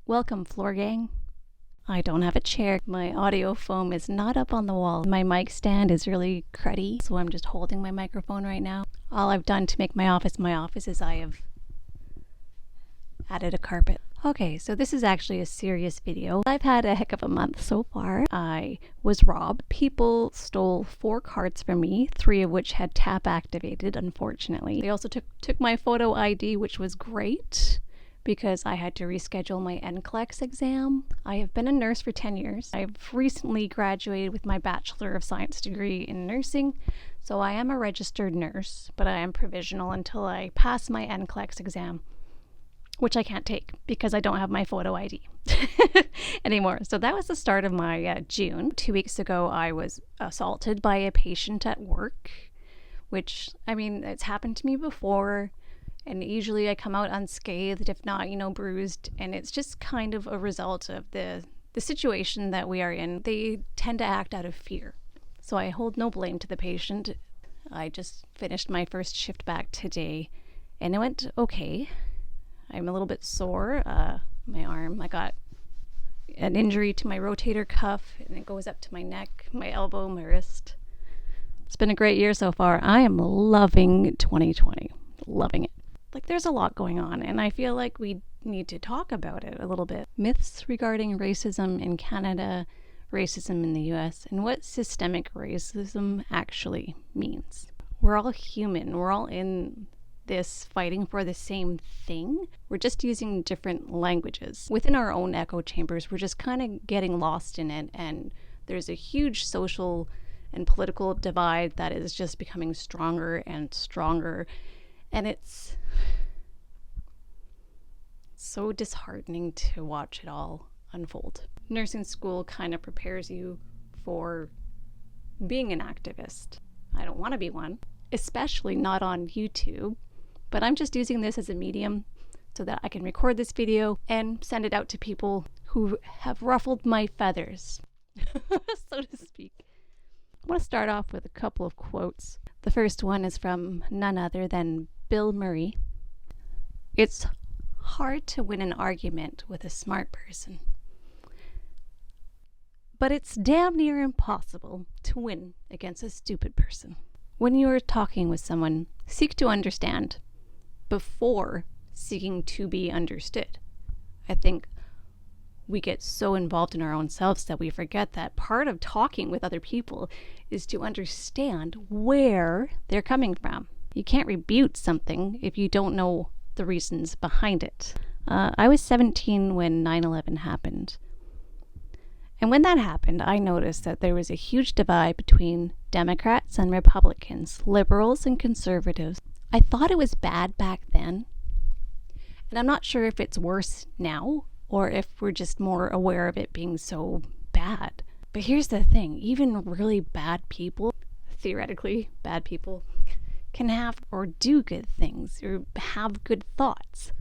Welcome, floor gang. I don't have a chair. My audio foam is not up on the wall. My mic stand is really cruddy, so I'm just holding my microphone right now. All I've done to make my office is I have added a carpet. Okay, so this is actually a serious video. I've had a heck of a month so far. I was robbed. People stole 4 cards from me, 3 of which had tap activated, unfortunately. They also took my photo ID, which was great, because I had to reschedule my NCLEX exam. I have been a nurse for 10 years. I've recently graduated with my Bachelor of Science degree in nursing, so I am a registered nurse, but I am provisional until I pass my NCLEX exam, which I can't take because I don't have my photo ID anymore. So that was the start of my June. 2 weeks ago, I was assaulted by a patient at work, which, I mean, it's happened to me before. And usually I come out unscathed, if not, bruised. And it's just kind of a result of the situation that we are in. They tend to act out of fear. So I hold no blame to the patient. I just finished my first shift back today and it went okay. I'm a little bit sore. My arm, I got an injury to my rotator cuff and it goes up to my neck, my elbow, my wrist. It's been a great year so far. I am loving 2020. Loving it. Like, there's a lot going on, and I feel like we need to talk about it a little bit. Myths regarding racism in Canada, racism in the US, and what systemic racism actually means. We're all human. We're all in this fighting for the same thing. We're just using different languages. Within our own echo chambers, we're just kind of getting lost in it, and there's a huge social and political divide that is just becoming stronger and stronger. And it's so disheartening to watch it all unfold. Nursing school kind of prepares you for being an activist. I don't want to be one, especially not on YouTube, but I'm just using this as a medium so that I can record this video and send it out to people who have ruffled my feathers, so to speak. I want to start off with a couple of quotes. The first one is from none other than Bill Murray. It's hard to win an argument with a smart person, but it's damn near impossible to win against a stupid person. When you are talking with someone, seek to understand before seeking to be understood. I think we get so involved in our own selves that we forget that part of talking with other people is to understand where they're coming from. You can't rebut something if you don't know the reasons behind it. I was 17 when 9/11 happened. And when that happened, I noticed that there was a huge divide between Democrats and Republicans, liberals and conservatives. I thought it was bad back then. And I'm not sure if it's worse now or if we're just more aware of it being so bad. But here's the thing, even really bad people, theoretically bad people, can have or do good things or have good thoughts.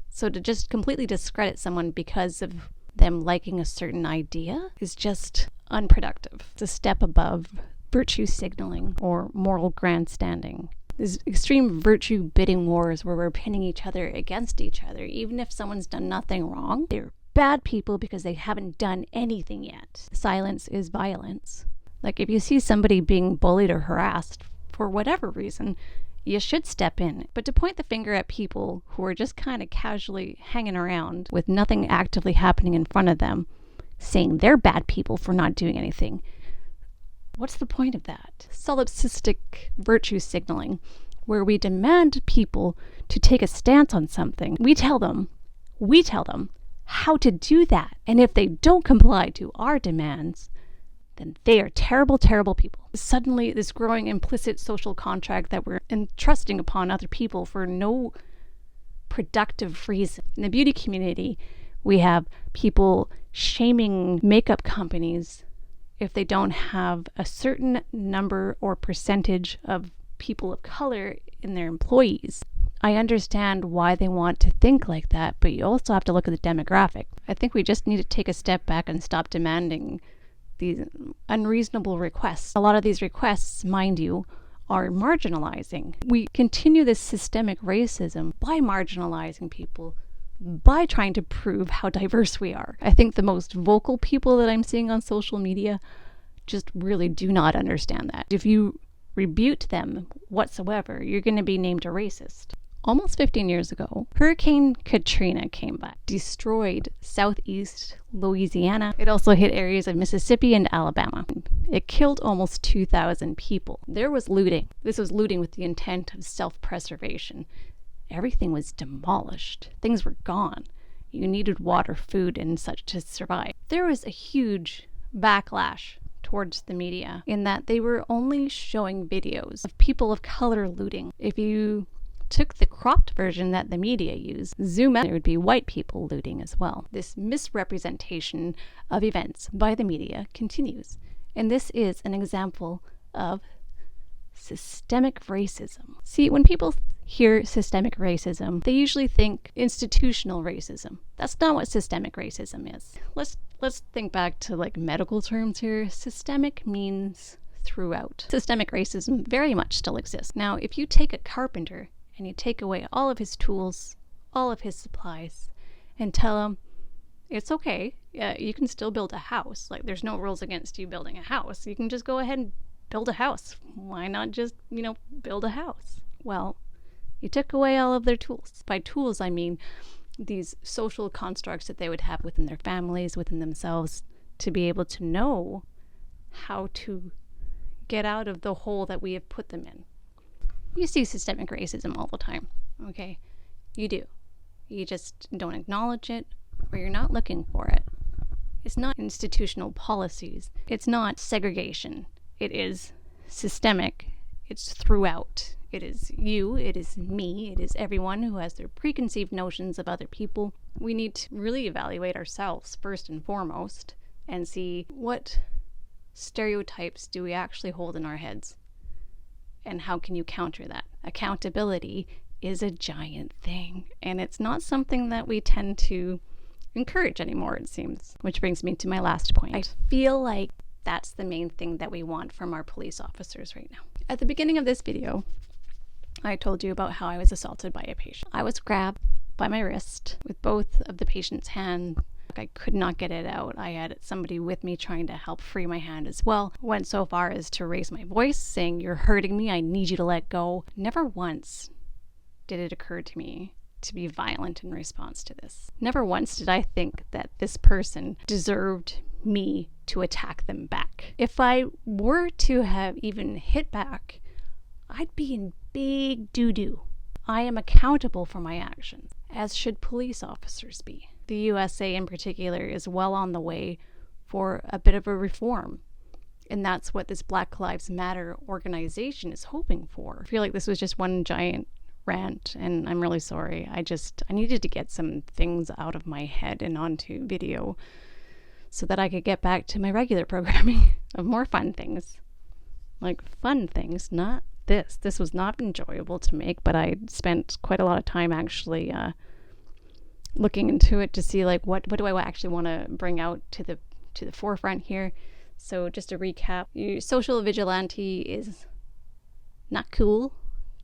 So to just completely discredit someone because of them liking a certain idea is just unproductive. It's a step above virtue signaling or moral grandstanding. There's extreme virtue bidding wars where we're pinning each other against each other. Even if someone's done nothing wrong, they're bad people because they haven't done anything yet. Silence is violence. Like, if you see somebody being bullied or harassed for whatever reason, you should step in. But to point the finger at people who are just kind of casually hanging around with nothing actively happening in front of them, saying they're bad people for not doing anything, what's the point of that? Solipsistic virtue signaling, where we demand people to take a stance on something. We tell them how to do that. And if they don't comply to our demands, then they are terrible, terrible people. Suddenly, this growing implicit social contract that we're entrusting upon other people for no productive reason. In the beauty community, we have people shaming makeup companies if they don't have a certain number or percentage of people of color in their employees. I understand why they want to think like that, but you also have to look at the demographic. I think we just need to take a step back and stop demanding these unreasonable requests. A lot of these requests, mind you, are marginalizing. We continue this systemic racism by marginalizing people by trying to prove how diverse we are. I think the most vocal people that I'm seeing on social media just really do not understand that. If you rebuke them whatsoever, you're going to be named a racist. Almost 15 years ago, Hurricane Katrina came back, destroyed southeast Louisiana. It also hit areas of Mississippi and Alabama. It killed almost 2,000 people. There was looting. This was looting with the intent of self-preservation. Everything was demolished. Things were gone. You needed water, food, and such to survive. There was a huge backlash towards the media in that they were only showing videos of people of color looting. If you took the cropped version that the media used, zoom out, there would be white people looting as well. This misrepresentation of events by the media continues. And this is an example of systemic racism. See, when people hear systemic racism, they usually think institutional racism. That's not what systemic racism is. Let's think back to like medical terms here. Systemic means throughout. Systemic racism very much still exists. Now, if you take a carpenter and you take away all of his tools, all of his supplies, and tell him, it's okay, yeah, you can still build a house. Like, there's no rules against you building a house. You can just go ahead and build a house. Why not just, build a house? Well, you took away all of their tools. By tools, I mean these social constructs that they would have within their families, within themselves, to be able to know how to get out of the hole that we have put them in. You see systemic racism all the time, okay? You do. You just don't acknowledge it, or you're not looking for it. It's not institutional policies. It's not segregation. It is systemic. It's throughout. It is you, it is me, it is everyone who has their preconceived notions of other people. We need to really evaluate ourselves first and foremost and see what stereotypes do we actually hold in our heads and how can you counter that. Accountability is a giant thing, and it's not something that we tend to encourage anymore, it seems. Which brings me to my last point. I feel like that's the main thing that we want from our police officers right now. At the beginning of this video, I told you about how I was assaulted by a patient. I was grabbed by my wrist with both of the patient's hands. I could not get it out. I had somebody with me trying to help free my hand as well. Went so far as to raise my voice, saying, "You're hurting me, I need you to let go." Never once did it occur to me to be violent in response to this. Never once did I think that this person deserved me to attack them back. If I were to have even hit back, I'd be in big doo-doo. I am accountable for my actions, as should police officers be. The USA in particular is well on the way for a bit of a reform, and that's what this Black Lives Matter organization is hoping for. I feel like this was just one giant rant, and I'm really sorry. I needed to get some things out of my head and onto video so that I could get back to my regular programming of more fun things. Like fun things, not this. This was not enjoyable to make, but I spent quite a lot of time actually looking into it to see like what do I actually want to bring out to the forefront here. So just to recap, your social vigilante is not cool.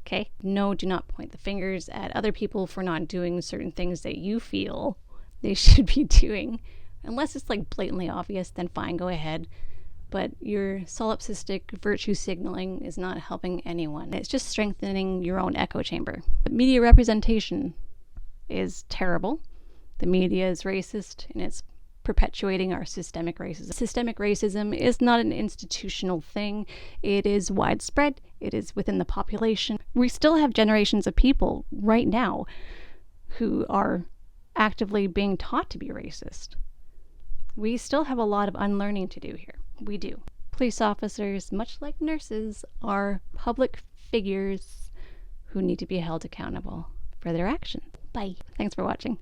Okay? No, do not point the fingers at other people for not doing certain things that you feel they should be doing. Unless it's like blatantly obvious, then fine, go ahead. But your solipsistic virtue signaling is not helping anyone. It's just strengthening your own echo chamber. But media representation is terrible. The media is racist, and it's perpetuating our systemic racism. Systemic racism is not an institutional thing. It is widespread. It is within the population. We still have generations of people right now who are actively being taught to be racist. We still have a lot of unlearning to do here. We do. Police officers, much like nurses, are public figures who need to be held accountable for their actions. Bye. Thanks for watching.